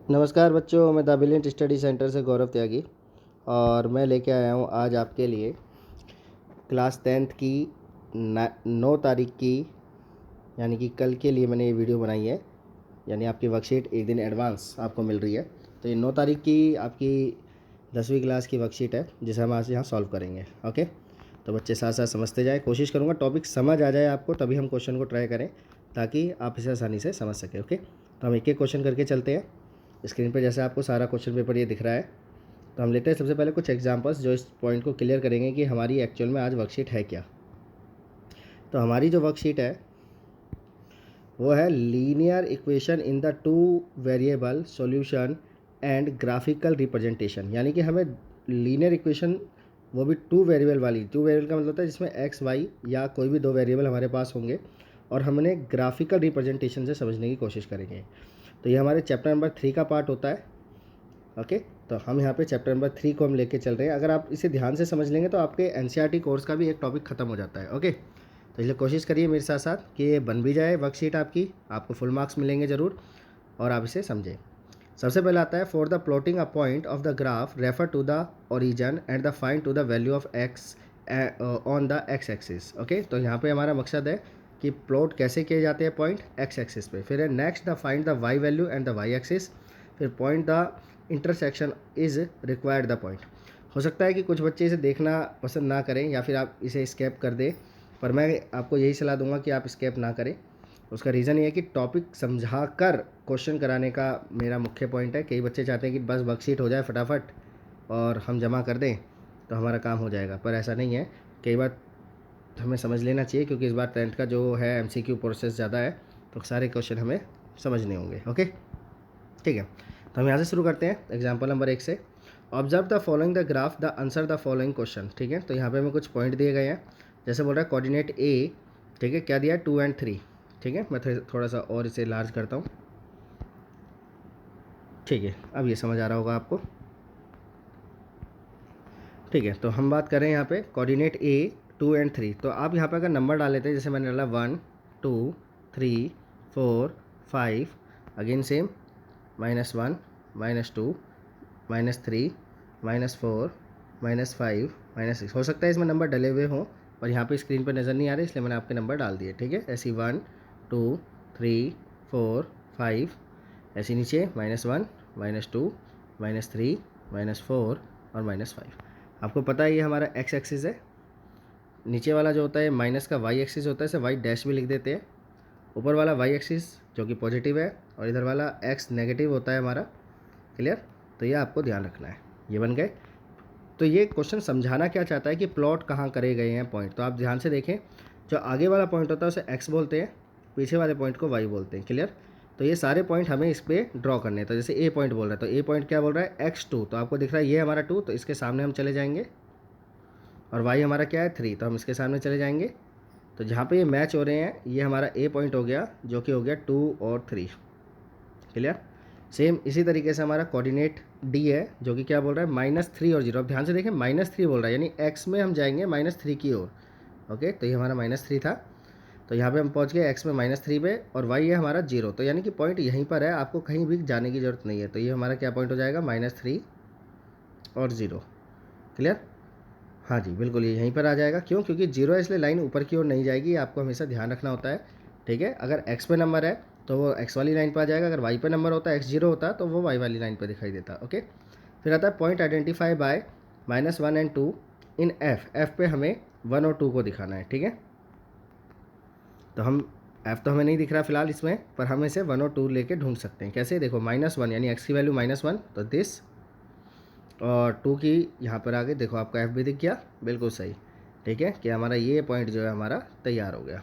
नमस्कार बच्चों, मैं द ब्रिलियंट स्टडी सेंटर से गौरव त्यागी और मैं लेके आया हूँ आज आपके लिए क्लास 10th की 9 तारीख की यानी कि कल के लिए मैंने ये वीडियो बनाई है। यानी आपकी वर्कशीट एक दिन एडवांस आपको मिल रही है। तो ये 9 तारीख की आपकी 10वीं क्लास की वर्कशीट है जिसे हम आज यहाँ सॉल्व करेंगे। ओके, तो बच्चे साथ साथ समझते जाए। कोशिश करूँगा टॉपिक समझ आ जाए आपको, तभी हम क्वेश्चन को ट्राई करें ताकि आप इसे आसानी से समझ सकें। ओके, तो हम एक एक क्वेश्चन करके चलते हैं। स्क्रीन पर जैसे आपको सारा क्वेश्चन पेपर ये दिख रहा है, तो हम लेते हैं सबसे पहले कुछ एग्जांपल्स जो इस पॉइंट को क्लियर करेंगे कि हमारी एक्चुअल में आज वर्कशीट है क्या। तो हमारी जो वर्कशीट है वो है linear equation in the two variable solution and graphical representation. यानी कि हमें लीनियर इक्वेशन, वो भी टू वेरिएबल वाली। टू वेरिएबल का मतलब होता है जिसमें एक्स वाई या कोई भी दो वेरिएबल हमारे पास होंगे और हमने ग्राफिकल रिप्रेजेंटेशन से समझने की कोशिश करेंगे। तो ये हमारे चैप्टर नंबर 3 का पार्ट होता है। ओके, तो हम यहाँ पे चैप्टर नंबर 3 को हम लेके चल रहे हैं। अगर आप इसे ध्यान से समझ लेंगे तो आपके एनसीईआरटी कोर्स का भी एक टॉपिक खत्म हो जाता है। ओके, तो इसलिए कोशिश करिए मेरे साथ साथ कि ये बन भी जाए वर्कशीट आपकी, आपको फुल मार्क्स मिलेंगे ज़रूर और आप इसे समझें। सबसे पहले आता है for the plotting a point of the graph refer to the origin and the find to the value of X on the X axis. Okay, तो यहाँ पे हमारा मकसद है कि प्लॉट कैसे किए जाते हैं पॉइंट एक्स एक्सिस पे। फिर है next the find the Y value and the Y axis. फिर point the intersection is required the point. हो सकता है कि कुछ बच्चे इसे देखना पसंद ना करें या फिर आप इसे स्केप कर दें, पर मैं आपको यही सलाह दूंगा कि आप स्केप ना करें। उसका रीज़न ये है कि टॉपिक समझा कर क्वेश्चन कराने का मेरा मुख्य पॉइंट है। कई बच्चे चाहते हैं कि बस वर्कशीट हो जाए फटाफट और हम जमा कर दें तो हमारा काम हो जाएगा, पर ऐसा नहीं है। कई बार हमें समझ लेना चाहिए क्योंकि इस बार 10th का जो है एमसीक्यू प्रोसेस ज़्यादा है, तो सारे क्वेश्चन हमें समझने होंगे। ओके, ठीक है, तो हम यहाँ से शुरू करते हैं एग्जाम्पल नंबर 1 से। Observe the following the graph the answer the following question. ठीक है, तो यहाँ पे हमें कुछ पॉइंट दिए गए हैं। जैसे बोल रहा है कोऑर्डिनेट ए, ठीक है, क्या दिया है 2 और 3। ठीक है, मैं थोड़ा सा और इसे लार्ज करता हूँ। ठीक है, अब ये समझ आ रहा होगा आपको। ठीक है, तो हम बात कर रहे हैं यहाँ पे कोऑर्डिनेट ए 2 और 3। तो आप यहाँ पे अगर नंबर डाल लेते हैं, जैसे मैंने डाला 1 2 3 4 5, अगेन सेम -1 -2 -3 -4 -5 -6। हो सकता है इसमें नंबर डले हुए हों पर यहाँ पे स्क्रीन पर नज़र नहीं आ रहे, इसलिए मैंने आपके नंबर डाल दिए। ठीक है, ऐसी 1 2 3 4 5, ऐसे नीचे -1 -2 -3 -4 और -5। आपको पता है ये हमारा एक्स एक्सिस है। नीचे वाला जो होता है माइनस का वाई एक्सिस होता है, इसे वाई डैश भी लिख देते हैं। ऊपर वाला वाई एक्सिस जो कि पॉजिटिव है और इधर वाला एक्स नेगेटिव होता है हमारा। क्लियर, तो ये आपको ध्यान रखना है। ये बन गए। तो ये क्वेश्चन समझाना क्या चाहता है कि प्लॉट कहाँ करे गए हैं पॉइंट। तो आप ध्यान से देखें, जो आगे वाला पॉइंट होता है उसे एक्स बोलते हैं, पीछे वाले पॉइंट को वाई बोलते हैं। क्लियर, तो ये सारे पॉइंट हमें इस पर ड्रॉ करने हैं। तो जैसे ए पॉइंट बोल रहा है, तो ए पॉइंट क्या बोल रहा है x2, तो आपको दिख रहा है ये हमारा 2, तो इसके सामने हम चले जाएंगे। और y हमारा क्या है 3, तो हम इसके सामने चले जाएंगे। तो जहाँ पे ये मैच हो रहे हैं ये हमारा ए पॉइंट हो गया जो कि हो गया 2 और 3। क्लियर, सेम इसी तरीके से हमारा कोऑर्डिनेट डी है जो कि क्या बोल रहा है -3 और 0। अब ध्यान से देखें -3 बोल रहा है, यानी x में हम जाएंगे -3 की ओर। ओके, तो ये हमारा -3 था, तो यहाँ पे हम पहुँच गए x में -3 पे, और y है हमारा 0। तो यानी कि पॉइंट यहीं पर है, आपको कहीं भी जाने की ज़रूरत नहीं है। तो ये हमारा क्या पॉइंट हो जाएगा -3 और 0। क्लियर, हाँ जी बिल्कुल, ये यहीं पर आ जाएगा। क्यों? क्योंकि 0 है इसलिए लाइन ऊपर की ओर नहीं जाएगी, आपको हमेशा ध्यान रखना होता है। ठीक है, अगर x पे नंबर है तो वो x वाली लाइन पर आ जाएगा, अगर y पे नंबर होता है x0 होता तो वो y वाली लाइन पर दिखाई देता। ओके, फिर आता है पॉइंट आइडेंटिफाई बाय -1 और 2 इन f पे हमें 1 और 2 को दिखाना है। ठीक है, तो हम f तो हमें नहीं दिख रहा फिलहाल इसमें, पर हम इसे 1 और 2 लेके ढूंढ सकते हैं। कैसे? देखो -1 यानी x की वैल्यू -1, तो दिस, और 2 की यहाँ पर आगे देखो आपका f भी दिख गया, बिल्कुल सही। ठीक है, कि हमारा ये पॉइंट जो है हमारा तैयार हो गया।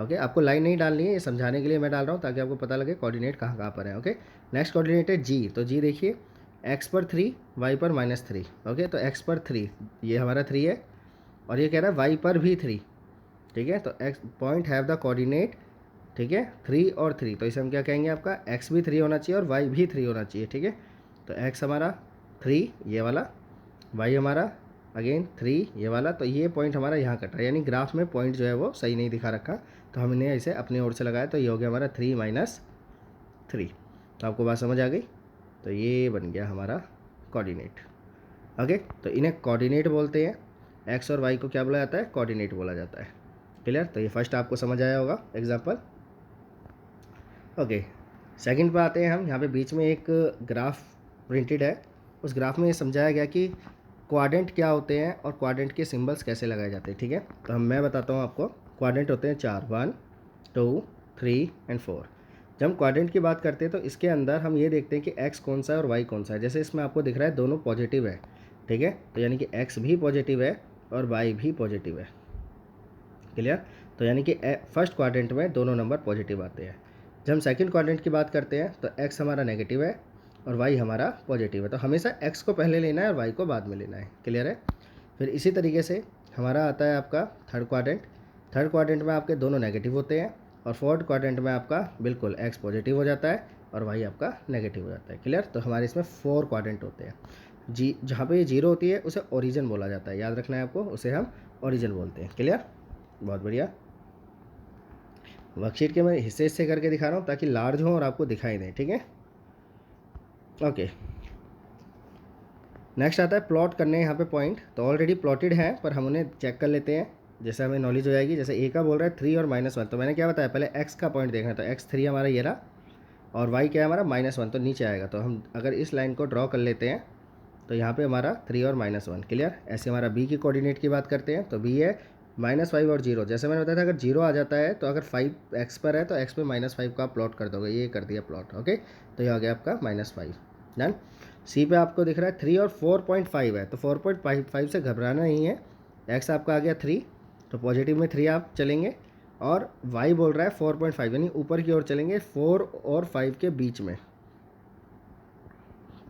ओके, आपको लाइन नहीं डालनी है, ये समझाने के लिए मैं डाल रहा हूँ ताकि आपको पता लगे कोऑर्डिनेट कहाँ कहाँ पर है। ओके, नेक्स्ट कोऑर्डिनेट है जी। तो जी देखिए, x पर 3 y पर -3। ओके, तो x पर 3 ये हमारा 3 है, और ये कह रहा है y पर भी 3। ठीक है, तो x point have the coordinate, ठीक है, 3 और 3, तो इसे हम क्या कहेंगे, आपका x भी 3 होना चाहिए और y भी 3 होना चाहिए। ठीक है, तो x हमारा 3 ये वाला, y हमारा अगेन 3 ये वाला, तो ये पॉइंट हमारा यहाँ कट रहा है, यानी ग्राफ में पॉइंट जो है वो सही नहीं दिखा रखा, तो हमने इसे अपनी ओर से लगाया, तो ये हो गया हमारा 3 - 3। तो आपको बात समझ आ गई। तो ये बन गया हमारा कोऑर्डिनेट। ओके, तो इन्हें कोऑर्डिनेट बोलते हैं। एक्स और वाई को क्या बोला जाता है? कोऑर्डिनेट बोला जाता है। क्लियर? तो ये फर्स्ट आपको समझ आया होगा एग्जाम्पल। ओके, सेकंड पे आते हैं हम। यहाँ पे बीच में एक ग्राफ प्रिंटेड है। उस ग्राफ में ये समझाया गया कि क्वाड्रेंट क्या होते हैं और क्वाड्रेंट के सिंबल्स कैसे लगाए जाते हैं। ठीक है, तो मैं बताता हूँ आपको। क्वाड्रेंट होते हैं 4, 1 2 3 एंड 4। जब हम क्वाड्रेंट की बात करते हैं तो इसके अंदर हम ये देखते हैं कि एक्स कौन सा है और वाई कौन सा है। जैसे इसमें आपको दिख रहा है दोनों पॉजिटिव है। ठीक है, तो यानी कि एक्स भी पॉजिटिव है और वाई भी पॉजिटिव है। क्लियर? तो यानी कि फर्स्ट क्वाड्रेंट में दोनों नंबर पॉजिटिव आते हैं। जब हम सेकंड क्वाड्रेंट की बात करते हैं तो एक्स हमारा नेगेटिव है और वाई हमारा पॉजिटिव है। तो हमेशा एक्स को पहले लेना है और वाई को बाद में लेना है। क्लियर है? फिर इसी तरीके से हमारा आता है आपका थर्ड क्वाड्रेंट। थर्ड क्वाड्रेंट में आपके दोनों नेगेटिव होते हैं और फोर्थ क्वाड्रेंट में आपका बिल्कुल एक्स पॉजिटिव हो जाता है और वाई आपका नेगेटिव हो जाता है। क्लियर? तो हमारे इसमें 4 क्वाड्रेंट होते हैं। जी, जहाँ पे ये जीरो होती है उसे ओरिजिन बोला जाता है। याद रखना है आपको, उसे हम ओरिजिन बोलते हैं। क्लियर? बहुत बढ़िया। वर्कशीट के मैं हिस्से करके दिखा रहा हूँ ताकि लार्ज हो और आपको दिखाई दें। ठीक है, ओके। नेक्स्ट आता है प्लॉट करने। यहाँ पे पॉइंट तो ऑलरेडी प्लॉटेड है पर हम उन्हें चेक कर लेते हैं, जैसे हमें नॉलेज हो जाएगी। जैसे ए का बोल रहा है 3 और -1, तो मैंने क्या बताया पहले एक्स का पॉइंट देखना है। तो एक्स 3 हमारा ये रहा और वाई क्या है हमारा -1, तो नीचे आएगा। तो हम अगर इस लाइन को ड्रॉ कर लेते हैं तो यहाँ पे हमारा 3 और -1। क्लियर? ऐसे हमारा बी की कोऑर्डिनेट की बात करते हैं तो बी है -5 और 0। जैसे मैंने बताया था अगर 0 आ जाता है तो अगर 5 एक्स पर है तो एक्स पे -5 का प्लॉट कर दोगे। ये कर दिया प्लॉट। ओके, तो ये आ गया आपका -5। डन। सी पे आपको दिख रहा है 3 और 4.5 है, तो 4.5 से घबराना नहीं है। एक्स आपका आ गया 3, तो पॉजिटिव में 3 आप चलेंगे और वाई बोल रहा है 4.5, यानी ऊपर की ओर चलेंगे 4 और 5 के बीच में।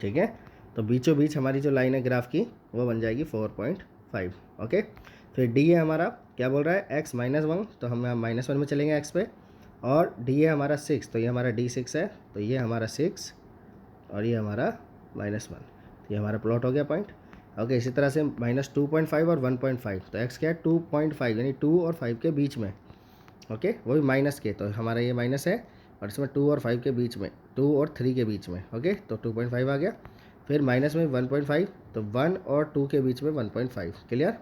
ठीक है, तो बीचों बीच हमारी जो लाइन है ग्राफ की वो बन जाएगी 4.5। ओके, फिर डी है हमारा क्या बोल रहा है x -1, तो हम यहाँ -1 में चलेंगे x पे। और डी है हमारा 6, तो ये हमारा D6 है, तो ये हमारा 6 और ये हमारा -1। ये हमारा प्लॉट हो गया पॉइंट। ओके, इसी तरह से -2.5 और 1.5, तो x क्या है 2.5, यानी 2 और 5 के बीच में। ओके, वो भी माइनस के, तो हमारा ये माइनस है और इसमें 2 और 5 के बीच में, 2 और 3 के बीच में। ओके, तो 2.5 आ गया। फिर माइनस में 1.5, तो 1 और 2 के बीच में 1.5। क्लियर?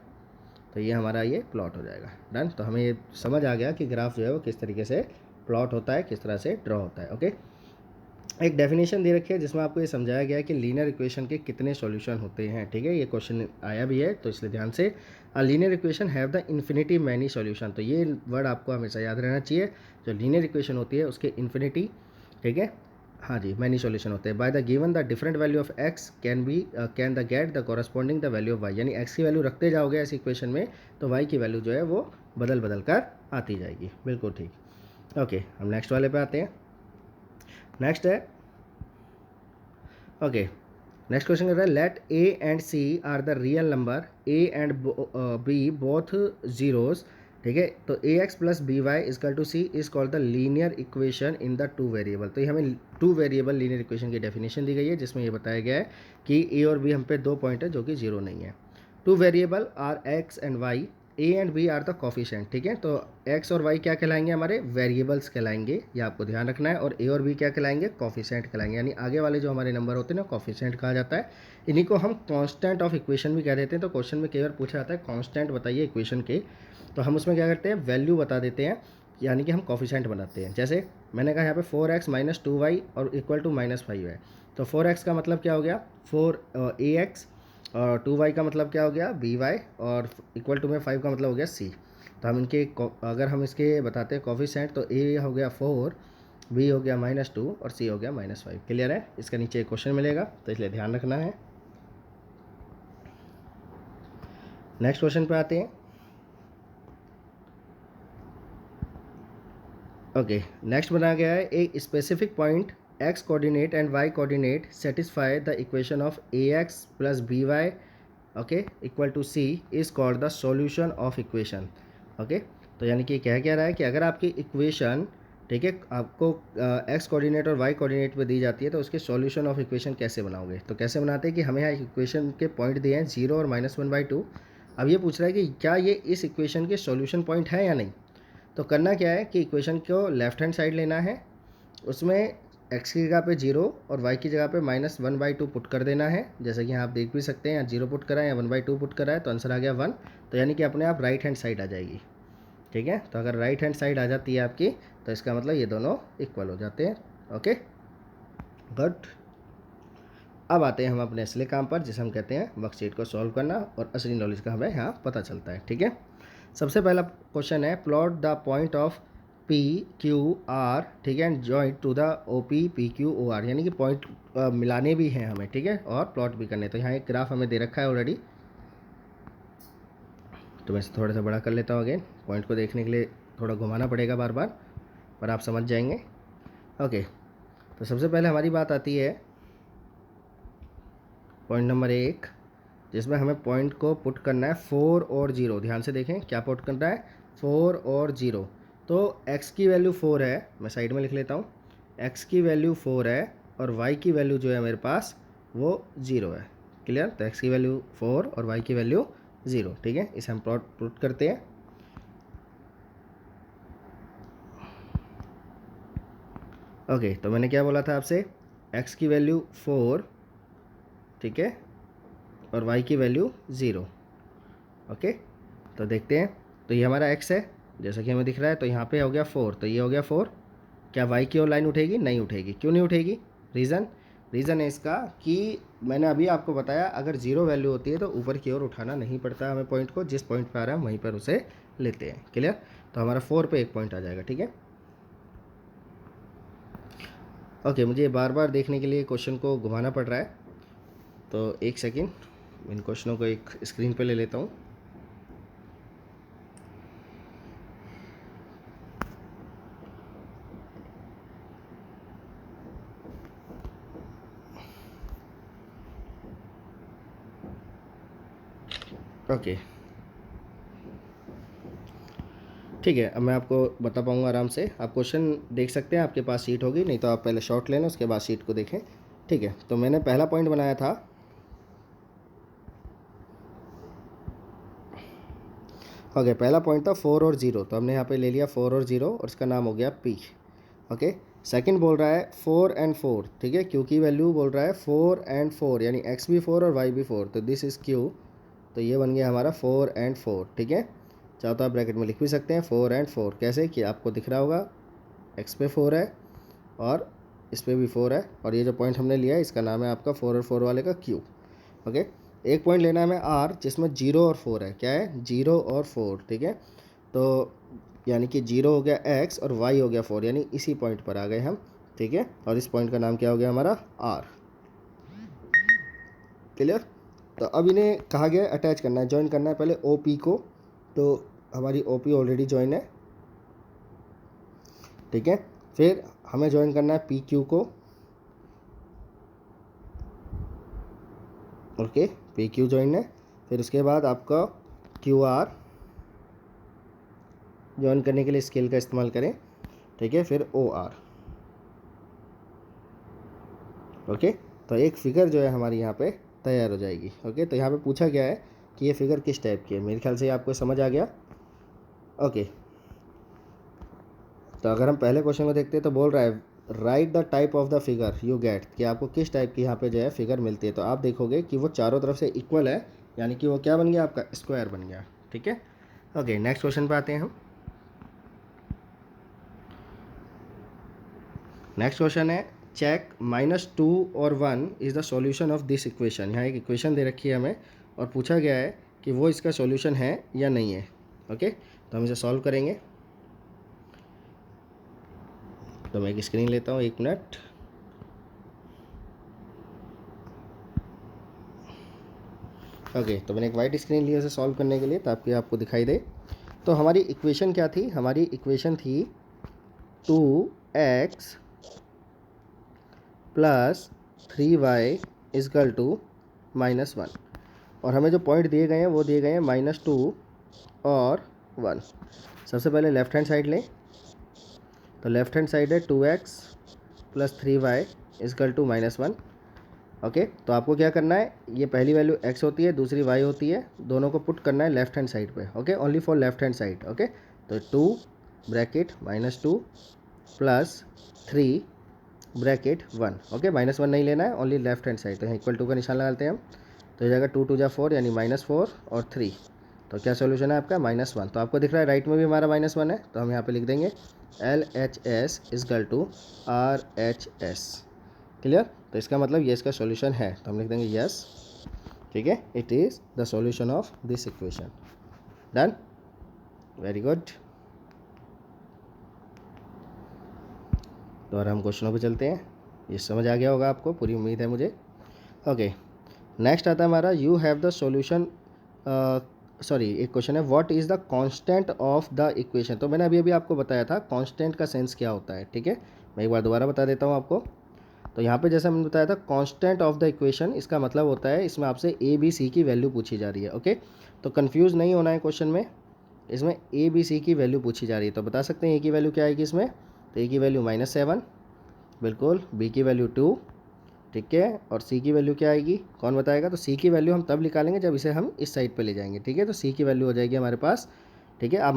तो ये हमारा ये प्लॉट हो जाएगा। डन। तो हमें ये समझ आ गया कि ग्राफ जो है वो किस तरीके से प्लॉट होता है, किस तरह से ड्रॉ होता है। ओके, एक डेफिनेशन दे रखी है जिसमें आपको ये समझाया गया है कि लीनियर इक्वेशन के कितने सॉल्यूशन होते हैं। ठीक है, ये क्वेश्चन आया भी है तो इसलिए ध्यान से। A linear equation have the infinity many solution, तो ये वर्ड आपको हमेशा याद रहना चाहिए। जो लीनियर इक्वेशन होती है उसके इन्फिनिटी, ठीक है, हाँ जी, मैनी सॉल्यूशन होते हैं। By the given the different value of X can the get the corresponding the value of Y, यानी एक्स की वैल्यू रखते जाओगे ऐसी इक्वेशन में तो वाई की वैल्यू जो है वो बदल बदल कर आती जाएगी। बिल्कुल ठीक। ओके, हम नेक्स्ट वाले पे आते हैं। नेक्स्ट है, ओके, नेक्स्ट क्वेश्चन कर रहा है let A and C are the real number, A and B both zeros. ठीक है, तो A X plus B Y equal to C is called the linear equation in the two variable. तो ये हमें two variable linear equation की definition दी गई है जिसमें ये बताया गया है कि ए और बी हम पे 2 पॉइंट है जो कि जीरो नहीं है। Two variable are X and Y, A and B are the coefficient. ठीक है, तो एक्स और वाई क्या कहलाएंगे हमारे वेरिएबल्स कहलाएंगे, ये आपको ध्यान रखना है। और ए और बी क्या कहलाएंगे कॉफिशेंट कहलाएंगे, यानी आगे वाले जो हमारे नंबर होते हैं ना कॉफिशेंट कहा जाता है। इन्हीं को हम कांस्टेंट ऑफ इक्वेशन भी कह देते हैं। तो क्वेश्चन में कई बार पूछा जाता है कांस्टेंट बताइए इक्वेशन के, तो हम उसमें क्या करते हैं वैल्यू बता देते हैं, यानी कि हम कॉफिशेंट बनाते हैं। जैसे मैंने कहा यहाँ पे 4x - 2y और इक्वल टू -5 है, तो 4x का मतलब क्या हो गया 4ax और 2y का मतलब क्या हो गया by और इक्वल टू में 5 का मतलब हो गया c। तो हम इनके अगर हम इसके बताते हैं कॉफिशेंट तो a हो गया 4, b हो गया -2 और c हो गया -5। क्लियर है? इसका नीचे एक क्वेश्चन मिलेगा तो इसलिए ध्यान रखना है। नेक्स्ट क्वेश्चन पे आते हैं। ओके, नेक्स्ट बना गया है एक specific point X coordinate and Y coordinate satisfy the equation of A X plus B Y, okay, equal to C is called the solution of equation. Okay, तो यानी कि क्या रहा है कि अगर आपकी इक्वेशन, ठीक है, आपको एक्स कोऑर्डिनेट और वाई कोऑर्डिनेट पे दी जाती है तो उसके सॉल्यूशन ऑफ इक्वेशन कैसे बनाओगे। तो कैसे बनाते हैं कि हमें यहाँ इक्वेशन के पॉइंट दिए हैं 0 और -1/2। अब ये पूछ रहा है कि क्या ये इस इक्वेशन के सॉल्यूशन पॉइंट है या नहीं। तो करना क्या है कि इक्वेशन को लेफ्ट हैंड साइड लेना है, उसमें एक्स की जगह पे 0 और वाई की जगह पे -1/2 पुट कर देना है। जैसे कि यहाँ आप देख भी सकते हैं, यहाँ 0 पुट करा है या 1/2 पुट करा है, तो आंसर आ गया 1। तो यानी कि अपने आप राइट हैंड साइड आ जाएगी। ठीक है, तो अगर राइट हैंड साइड आ जाती है आपकी, तो इसका मतलब ये दोनों इक्वल हो जाते हैं। Okay, good. अब आते हैं हम अपने असली काम पर, जिसे हम कहते हैं वर्कशीट को सॉल्व करना, और असली नॉलेज का हमें यहाँ पता चलता है। ठीक है, सबसे पहला क्वेश्चन है, plot the point of P Q R, ठीक है, and joint to the O P P Q O R, यानी कि पॉइंट मिलाने भी हैं हमें। ठीक है, और प्लॉट भी करने। तो यहाँ एक ग्राफ हमें दे रखा है ऑलरेडी, तो मैं इसे थोड़ा सा बड़ा कर लेता हूँ। अगेन पॉइंट को देखने के लिए थोड़ा घुमाना पड़ेगा बार बार, पर आप समझ जाएंगे। ओके, तो सबसे पहले हमारी बात आती है पॉइंट नंबर 1, जिसमें हमें पॉइंट को पुट करना है 4 और 0। ध्यान से देखें क्या पुट करना है, 4 और 0। तो x की वैल्यू 4 है, मैं साइड में लिख लेता हूँ, x की वैल्यू 4 है और y की वैल्यू जो है मेरे पास वो 0 है। क्लियर, तो x की वैल्यू 4 और y की वैल्यू 0। ठीक है, इसे हम प्लॉट पुट करते हैं। ओके, तो मैंने क्या बोला था आपसे, x की वैल्यू 4, ठीक है, और y की वैल्यू 0। ओके, तो देखते हैं। तो ये हमारा x है, जैसा कि हमें दिख रहा है। तो यहाँ पे हो गया 4, तो ये हो गया 4। क्या y की ओर लाइन उठेगी? नहीं उठेगी। क्यों नहीं उठेगी? रीज़न है इसका कि मैंने अभी आपको बताया, अगर 0 वैल्यू होती है तो ऊपर की ओर उठाना नहीं पड़ता हमें पॉइंट को। जिस पॉइंट पर आ रहा है वहीं पर उसे लेते हैं। क्लियर, तो हमारा 4 पे एक पॉइंट आ जाएगा। ठीक है, ओके, मुझे बार बार देखने के लिए क्वेश्चन को घुमाना पड़ रहा है, तो एक सेकेंड, इन क्वेश्चनों को एक स्क्रीन पे ले लेता हूँ। ओके, ठीक है, अब मैं आपको बता पाऊँगा आराम से। आप क्वेश्चन देख सकते हैं, आपके पास शीट होगी, नहीं तो आप पहले शॉर्ट लेना, उसके बाद शीट को देखें। ठीक है, तो मैंने पहला पॉइंट बनाया था, ओके, पहला पॉइंट था 4 और 0, तो हमने यहाँ पे ले लिया 4 और 0 और इसका नाम हो गया P। ओके, सेकंड बोल रहा है 4 एंड 4, ठीक है, Q की वैल्यू बोल रहा है 4 एंड 4, यानी x भी 4 और y भी 4, तो दिस इज़ Q। तो ये बन गया हमारा 4 एंड 4। ठीक है, चाहो तो आप ब्रैकेट में लिख भी सकते हैं 4 एंड 4। कैसे कि आपको दिख रहा होगा x पे 4 है और इस पे भी 4 है, और ये जो पॉइंट हमने लिया है इसका नाम है आपका 4 और 4 वाले का Q। ओके, एक पॉइंट लेना है हमें R, जिसमें 0 और 4 है। क्या है? 0 और 4। ठीक है, तो यानी कि 0 हो गया x और y हो गया 4, यानी इसी पॉइंट पर आ गए हम। ठीक है, और इस पॉइंट का नाम क्या हो गया हमारा? R। क्लियर, तो अब इन्हें कहा गया अटैच करना है, ज्वाइन करना है पहले OP को। तो हमारी OP ऑलरेडी ज्वाइन है। ठीक है, फिर हमें ज्वाइन करना है PQ को। ओके, PQ ज्वाइन है। फिर उसके बाद आपका QR ज्वाइन करने के लिए स्केल का इस्तेमाल करें। ठीक है, फिर OR। ओके, तो एक फिगर जो है हमारी यहाँ पे तैयार हो जाएगी। ओके, तो यहाँ पे पूछा गया है कि ये फिगर किस टाइप की है। मेरे ख्याल से आपको समझ आ गया। ओके, तो अगर हम पहले क्वेश्चन को देखते हैं तो बोल रहा है right the type of the figure you get, कि आपको किस टाइप की यहाँ पे जो है फिगर मिलती है। तो आप देखोगे कि वो चारों तरफ से इक्वल है, यानी कि वो क्या बन गया आपका? स्क्वायर बन गया। ठीक है, ओके, नेक्स्ट क्वेश्चन पे आते हैं हम। नेक्स्ट क्वेश्चन है चेक -2 और 1 is the solution of this equation. यहाँ एक इक्वेशन दे रखी है हमें और पूछा गया है कि वो इसका सॉल्यूशन है या नहीं है। ओके, तो हम इसे सॉल्व करेंगे। तो मैं एक स्क्रीन लेता हूँ, 1 मिनट। ओके, तो मैंने एक वाइट स्क्रीन लिया इसे सॉल्व करने के लिए, ताकि आपको दिखाई दे। तो हमारी इक्वेशन क्या थी? हमारी इक्वेशन थी 2x plus 3y is equal to -1, और हमें जो पॉइंट दिए गए हैं वो दिए गए हैं -2 और 1। सबसे पहले लेफ़्ट हैंड साइड लें, तो लेफ़्ट हैंड साइड है 2x plus 3y is equal to -1। Okay, तो आपको क्या करना है, ये पहली वैल्यू x होती है, दूसरी y होती है, दोनों को पुट करना है लेफ़्ट हैंड साइड पे। Okay, only for left hand side. Okay, तो 2 ब्रैकेट -2 प्लस 3 ब्रैकेट 1। ओके, -1 नहीं लेना है, ओनली लेफ्ट हैंड साइड। तो यहाँ इक्वल टू का निशान लगाते हैं हम, तो हो जाएगा 2 2 जा 4 यानी -4 और 3। तो क्या सोल्यूशन है आपका? -1। तो आपको दिख रहा है राइट में भी हमारा -1 है, तो हम यहाँ पे लिख देंगे LHS equal to RHS। Clear? तो इसका मतलब ये इसका सॉल्यूशन है, तो हम लिख देंगे यस। ठीक है, it is the solution of this equation. Done, very good. तो और हम क्वेश्चनों पे चलते हैं। ये समझ आ गया होगा आपको, पूरी उम्मीद है मुझे। ओके, नेक्स्ट आता है हमारा you have the solution. Sorry, एक क्वेश्चन है what is the constant of the equation. तो मैंने अभी अभी आपको बताया था कांस्टेंट का सेंस क्या होता है। ठीक है, मैं एक बार दोबारा बता देता हूँ आपको। तो यहाँ पे जैसे मैंने बताया था कांस्टेंट ऑफ द इक्वेशन, इसका मतलब होता है इसमें आपसे ए बी सी की वैल्यू पूछी जा रही है। ओके, तो कंफ्यूज नहीं होना है क्वेश्चन में, इसमें ए बी सी की वैल्यू पूछी जा रही है। तो बता सकते हैं ए की वैल्यू क्या आएगी इसमें? तो ए की वैल्यू -7, बिल्कुल। बी की वैल्यू 2, ठीक है। और सी की वैल्यू क्या आएगी, कौन बताएगा? तो सी की वैल्यू हम तब निकालेंगे जब इसे हम इस साइड पे ले जाएंगे। ठीक है, तो सी की वैल्यू हो जाएगी हमारे पास, ठीक है। आप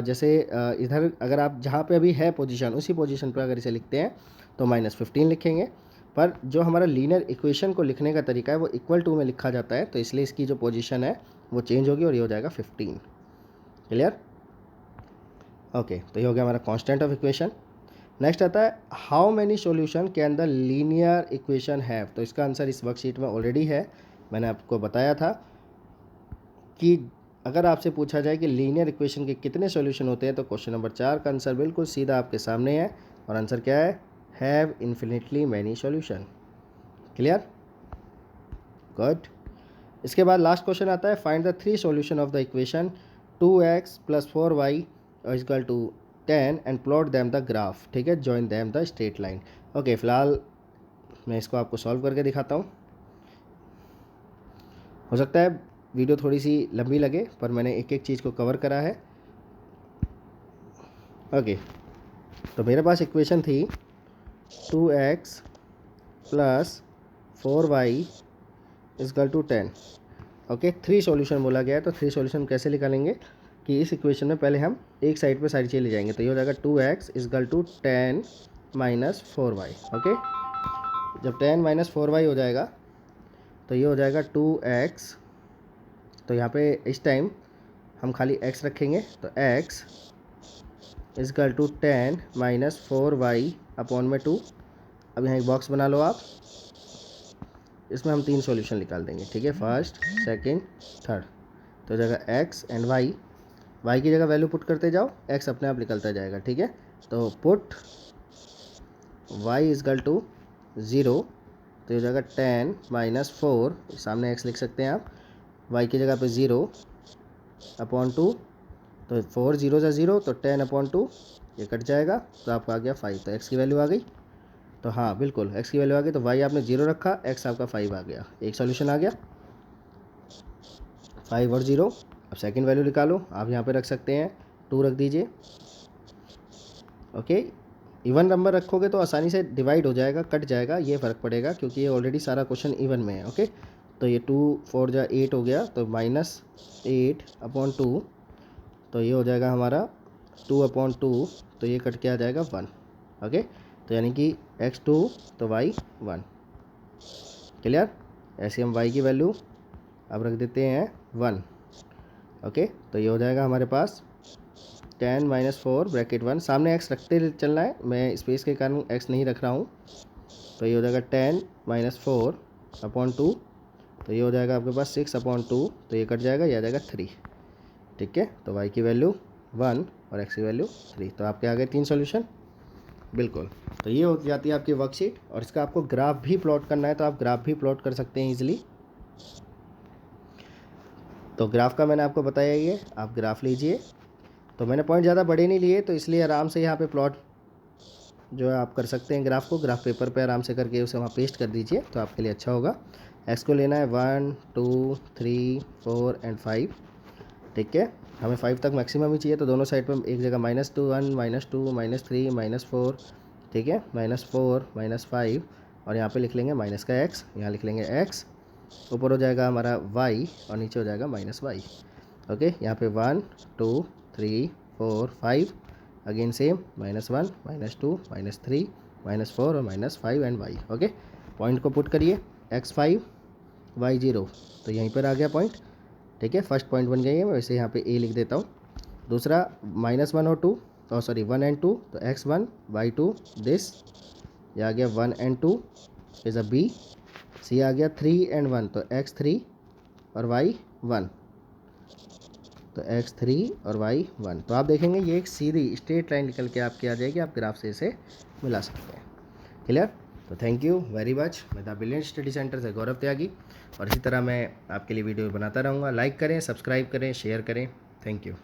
जैसे इधर अगर आप जहाँ पे अभी है पोजीशन, उसी पोजीशन पे अगर इसे लिखते हैं तो -15 लिखेंगे। पर जो हमारा लीनियर इक्वेशन को लिखने का तरीका है वो इक्वल टू में लिखा जाता है, तो इसलिए इसकी जो पोजीशन है वो चेंज होगी और ये हो जाएगा 15। क्लियर? ओके, तो ये हो गया हमारा कांस्टेंट ऑफ इक्वेशन। नेक्स्ट आता है how many solution can the linear equation have. तो इसका आंसर इस वर्कशीट में ऑलरेडी है, मैंने आपको बताया था कि अगर आपसे पूछा जाए कि लीनियर इक्वेशन के कितने सॉल्यूशन होते हैं, तो क्वेश्चन नंबर 4 का आंसर बिल्कुल सीधा आपके सामने है, और आंसर क्या है? Have infinitely many solution. Clear? Good. इसके बाद लास्ट क्वेश्चन आता है find the 3 solution of the equation 2x + 4y = 10 and plot them the graph. ठीक है, join them the straight line. Okay, फिलहाल मैं इसको आपको सॉल्व करके दिखाता हूँ। हो सकता है वीडियो थोड़ी सी लंबी लगे, पर मैंने एक एक चीज़ को कवर करा है। ओके, तो मेरे पास इक्वेशन थी 2x + 4y = 10। ओके, 3 सॉल्यूशन बोला गया है, तो 3 सॉल्यूशन कैसे निकालेंगे कि इस इक्वेशन में पहले हम एक साइड पे सारी चीज़ ले जाएंगे। तो ये हो जाएगा 2x = 10 - 4y। ओके, जब 10 - 4y हो जाएगा तो ये हो जाएगा 2x। तो यहाँ पे इस टाइम हम खाली x रखेंगे, तो x = 10 - 4y/2। अब यहाँ एक बॉक्स बना लो आप, इसमें हम 3 सॉल्यूशन निकाल देंगे। ठीक है, फर्स्ट, सेकंड, थर्ड। तो हो जाएगा x एंड y की जगह वैल्यू पुट करते जाओ, x अपने आप निकलता जाएगा। ठीक है, तो पुट y = 0, तो हो जाएगा 10 - 4, सामने x लिख सकते हैं आप, y की जगह पे 0/2, तो 4 0 × 0, तो 10/2, ये कट जाएगा, तो आपका आ गया 5। तो x की वैल्यू आ गई। तो हाँ बिल्कुल, x की वैल्यू आ गई, तो y आपने 0 रखा, x आपका 5 आ गया, एक सॉल्यूशन आ गया 5 और 0। अब सेकंड वैल्यू निकालो, आप यहाँ पे रख सकते हैं 2 रख दीजिए। ओके, इवन नंबर रखोगे तो आसानी से डिवाइड हो जाएगा, कट जाएगा, ये फ़र्क पड़ेगा क्योंकि ये ऑलरेडी सारा क्वेश्चन इवन में है। ओके, तो ये 2 4 × 8 हो गया, तो -8/2, तो ये हो जाएगा हमारा 2/2, तो ये कट के आ जाएगा 1। ओके, तो यानी कि x 2 तो y 1। क्लियर? ऐसे हम y की वैल्यू अब रख देते हैं 1। ओके, तो ये हो जाएगा हमारे पास 10 - 4 ब्रैकेट 1, सामने x रखते चलना है, मैं स्पेस के कारण x नहीं रख रहा हूँ। तो ये हो जाएगा 10 - 4/2, तो ये हो जाएगा आपके पास 6/2, तो ये कट जाएगा, ये आ जाएगा 3। ठीक है, तो y की वैल्यू 1 और x की वैल्यू 3। तो आपके आ गए 3 सॉल्यूशन। बिल्कुल, तो ये हो जाती है आपकी वर्कशीट, और इसका आपको ग्राफ भी प्लॉट करना है तो आप ग्राफ भी प्लॉट कर सकते हैं ईजिली। तो ग्राफ का मैंने आपको बताया ही है, आप ग्राफ लीजिए। तो मैंने पॉइंट ज़्यादा बड़े नहीं लिए, तो इसलिए आराम से यहाँ पे प्लॉट जो है आप कर सकते हैं ग्राफ को, ग्राफ पेपर पे आराम से करके उसे वहाँ पेस्ट कर दीजिए, तो आपके लिए अच्छा होगा। एक्स को लेना है 1 2 3 4 एंड 5। ठीक है, हमें 5 तक मैक्सिमम ही चाहिए, तो दोनों साइड पर एक जगह -1 -2 -3 -4। ठीक है, -4 -5, और यहाँ पे लिख लेंगे माइनस का x, यहाँ लिख लेंगे x, ऊपर हो जाएगा हमारा y और नीचे हो जाएगा -y। ओके, यहाँ पे 1 2 3 4 5, अगेन सेम -1 -2 -3 -4 और -5 एंड y। ओके, पॉइंट को पुट करिए, x5 y0, तो यहीं पर आ गया पॉइंट। ठीक है, फर्स्ट पॉइंट बन गई है, मैं वैसे यहाँ पे a लिख देता हूँ। दूसरा -1 और 2, और सॉरी 1 एंड 2, तो x1 y2 दिस, ये आ गया 1 एंड 2 इज़ अ b। सी आ गया 3 एंड 1, तो x3 और y1, तो x3 और y1। तो आप देखेंगे ये एक सीधी स्ट्रेट लाइन निकल के आपकी आ जाएगी, आप ग्राफ से इसे मिला सकते हैं। क्लियर? तो थैंक यू वेरी मच। मैं द ब्रिलियंट स्टडी सेंटर से गौरव त्यागी, और इसी तरह मैं आपके लिए वीडियो बनाता रहूँगा। लाइक करें, सब्सक्राइब करें, शेयर करें। Thank you.